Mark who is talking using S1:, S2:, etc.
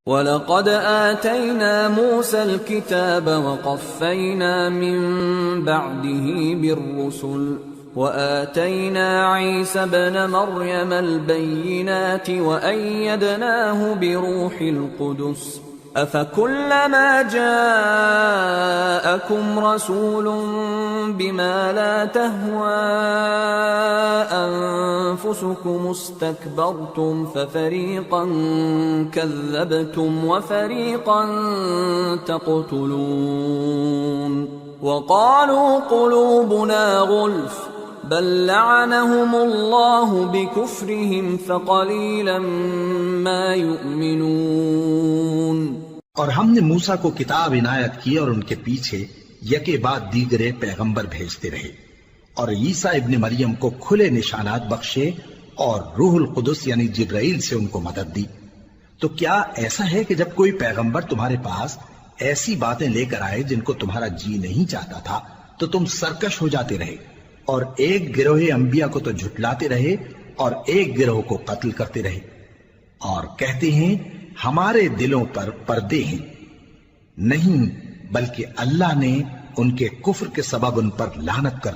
S1: وَلَقَدْ آتَيْنَا مُوسَى الْكِتَابَ وَقَفَّيْنَا مِن بَعْدِهِ بِالرُّسُلِ وَآتَيْنَا عِيسَى ابْنَ مَرْيَمَ الْبَيِّنَاتِ وَأَيَّدْنَاهُ بِرُوحِ الْقُدُسِ أَفَكُلَّمَا جَاءَكُمْ رَسُولٌ بِمَا لَا تَهْوَىٰ أَنفُسُكُمُ اسْتَكْبَرْتُمْ فَفَرِيقًا كَذَّبْتُمْ وَفَرِيقًا تَقْتُلُونَ وَقَالُوا قُلُوبُنَا غُلْفٌ بَل لَّعَنَهُمُ اللَّهُ بِكُفْرِهِمْ فَقَلِيلًا مَّا يُؤْمِنُونَ۔
S2: اور ہم نے موسیٰ کو کتاب عنایت کی اور ان کے پیچھے یکے بعد دیگرے پیغمبر بھیجتے رہے، اور عیسیٰ ابن مریم کو کھلے نشانات بخشے اور روح القدس یعنی جبرائیل سے ان کو مدد دی۔ تو کیا ایسا ہے کہ جب کوئی پیغمبر تمہارے پاس ایسی باتیں لے کر آئے جن کو تمہارا جی نہیں چاہتا تھا تو تم سرکش ہو جاتے رہے، اور ایک گروہ انبیاء کو تو جھٹلاتے رہے اور ایک گروہ کو قتل کرتے رہے، اور کہتے ہیں ہمارے دلوں پر پردے ہیں؟ نہیں، بلکہ اللہ نے ان کے کفر کے سبب ان پر لعنت کر